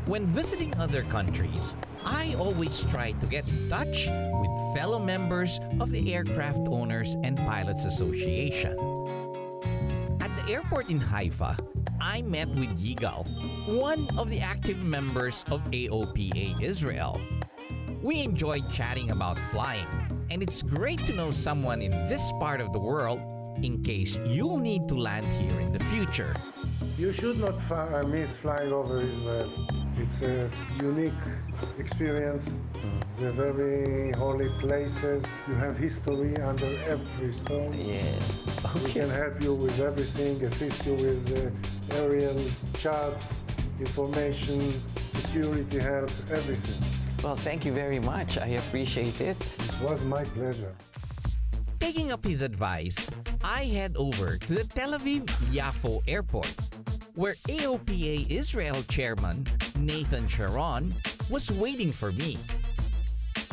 When visiting other countries, I always try to get in touch with fellow members of the Aircraft Owners and Pilots Association. At the airport in Haifa, I met with Yigal, one of the active members of AOPA Israel. We enjoyed chatting about flying, and it's great to know someone in this part of the world in case you'll need to land here in the future. You should not miss flying over Israel. It's a unique experience. It's a very holy places. You have history under every stone. Yeah. Okay. We can help you with everything, assist you with aerial charts, information, security help, everything. Well, thank you very much. I appreciate it. It was my pleasure. Taking up his advice, I head over to the Tel Aviv-Yafo airport, where AOPA Israel chairman Nathan Sharon was waiting for me.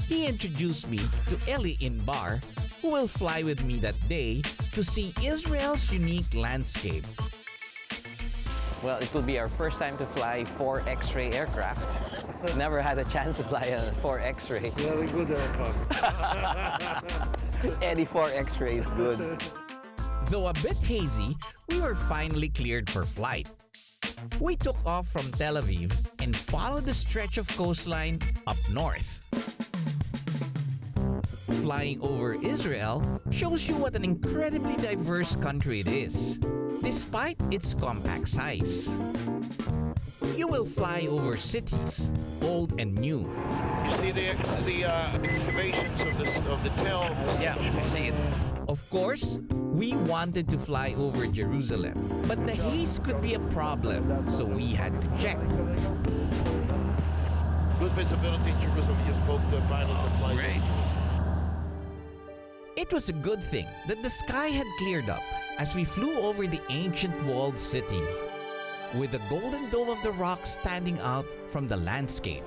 He introduced me to Eli Inbar, who will fly with me that day to see Israel's unique landscape. Well, it will be our first time to fly 4 X-ray aircraft. Never had a chance to fly a 4 X-ray. Very good aircraft. Any 4 X-ray is good. Though a bit hazy, we were finally cleared for flight. We took off from Tel Aviv and followed the stretch of coastline up north. Flying over Israel shows you what an incredibly diverse country it is, despite its compact size. You will fly over cities, old and new. You see the excavations of the Tel. Yeah, I see it. Of course, we wanted to fly over Jerusalem, but the haze could be a problem, so we had to check. Good visibility in Jerusalem. You spoke to pilots and flight. Great. It was a good thing that the sky had cleared up as we flew over the ancient walled city, with the golden dome of the rock standing out from the landscape.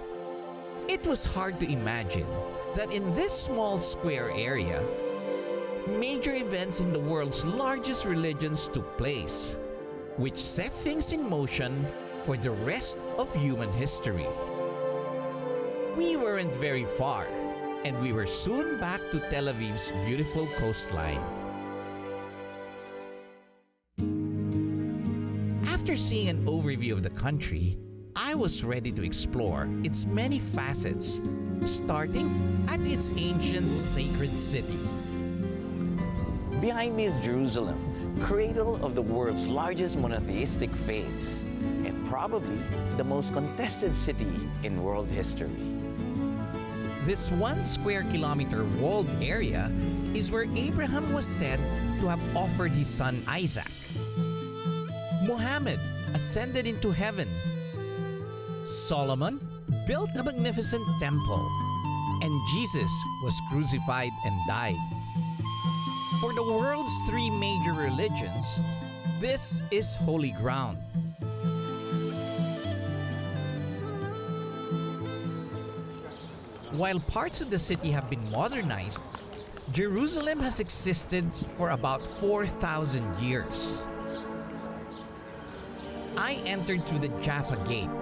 It was hard to imagine that in this small square area, major events in the world's largest religions took place, which set things in motion for the rest of human history. We weren't very far, and we were soon back to Tel Aviv's beautiful coastline. After seeing an overview of the country, I was ready to explore its many facets, starting at its ancient sacred city. Behind me is Jerusalem, cradle of the world's largest monotheistic faiths, and probably the most contested city in world history. This 1 square kilometer walled area is where Abraham was said to have offered his son Isaac. Muhammad ascended into heaven. Solomon built a magnificent temple, and Jesus was crucified and died. For the world's 3 major religions, this is holy ground. While parts of the city have been modernized, Jerusalem has existed for about 4,000 years. I entered through the Jaffa Gate,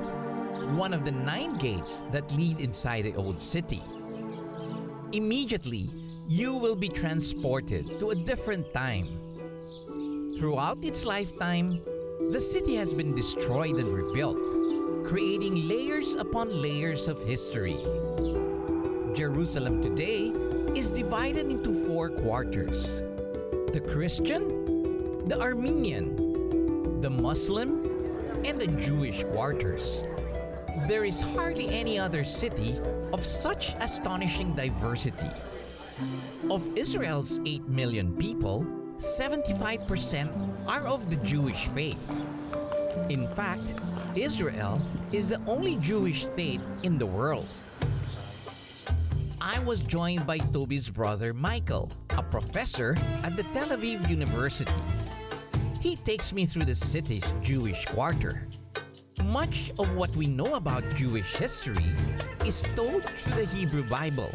one of the 9 gates that lead inside the old city. Immediately, you will be transported to a different time. Throughout its lifetime, the city has been destroyed and rebuilt, creating layers upon layers of history. Jerusalem today is divided into 4 quarters: the Christian, the Armenian, the Muslim, and the Jewish quarters. There is hardly any other city of such astonishing diversity. Of Israel's 8 million people, 75% are of the Jewish faith. In fact, Israel is the only Jewish state in the world. I was joined by Toby's brother Michael, a professor at the Tel Aviv University. He takes me through the city's Jewish quarter. Much of what we know about Jewish history is told through the Hebrew Bible.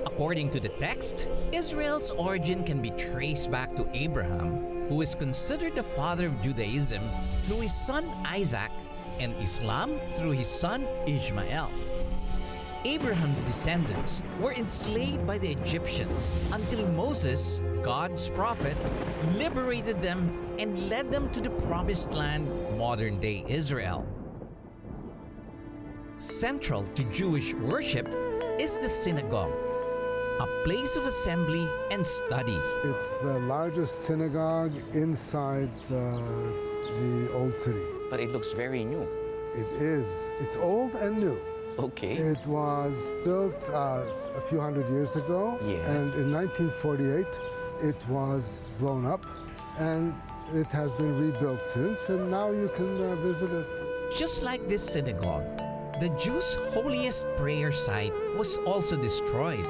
According to the text, Israel's origin can be traced back to Abraham, who is considered the father of Judaism through his son Isaac, and Islam through his son Ishmael. Abraham's descendants were enslaved by the Egyptians until Moses, God's prophet, liberated them and led them to the promised land, modern-day Israel. Central to Jewish worship is the synagogue, a place of assembly and study. It's the largest synagogue inside the old city. But it looks very new. It is. It's old and new. Okay. It was built a few hundred years ago, Yeah. and in 1948 it was blown up, and it has been rebuilt since, and now you can visit it. Just like this synagogue, the Jews' holiest prayer site was also destroyed.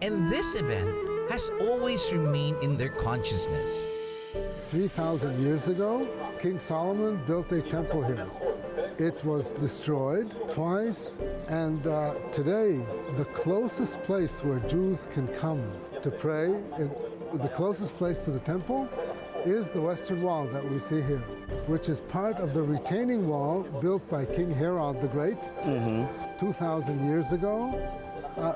And this event has always remained in their consciousness. 3,000 years ago, King Solomon built a temple here. It was destroyed twice, and today the closest place where Jews can come to pray, the closest place to the temple, is the Western Wall that we see here, which is part of the retaining wall built by King Herod the Great 2,000 years ago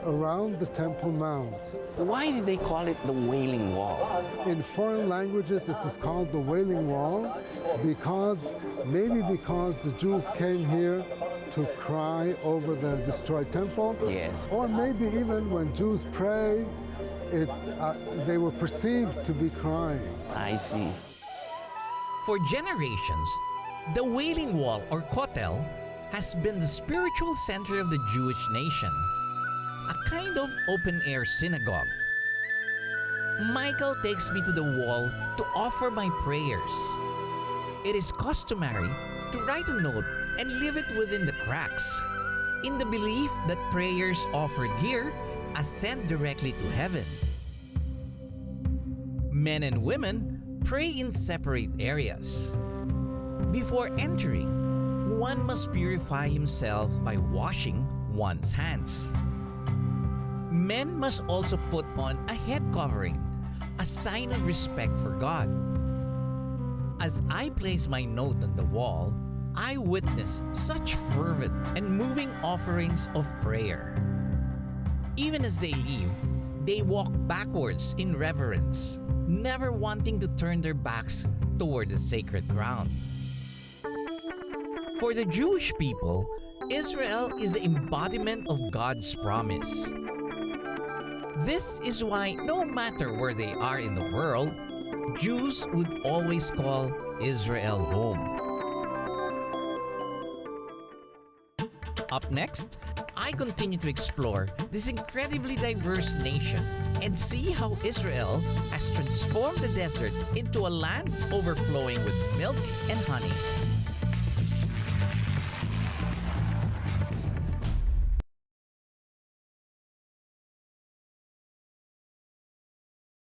around the Temple Mount. Why did they call it the Wailing Wall? In foreign languages, it is called the Wailing Wall maybe because the Jews came here to cry over the destroyed temple. Yes. Or maybe even when Jews pray, they were perceived to be crying. I see. For generations, the Wailing Wall or Kotel has been the spiritual center of the Jewish nation, a kind of open-air synagogue. Michael takes me to the wall to offer my prayers. It is customary to write a note and leave it within the cracks, in the belief that prayers offered here ascend directly to heaven. Men and women pray in separate areas. Before entering, one must purify himself by washing one's hands. Men must also put on a head covering, a sign of respect for God. As I place my note on the wall, I witness such fervent and moving offerings of prayer. Even as they leave, they walk backwards in reverence, never wanting to turn their backs toward the sacred ground. For the Jewish people, Israel is the embodiment of God's promise. This is why no matter where they are in the world, Jews would always call Israel home. Up next, I continue to explore this incredibly diverse nation and see how Israel has transformed the desert into a land overflowing with milk and honey.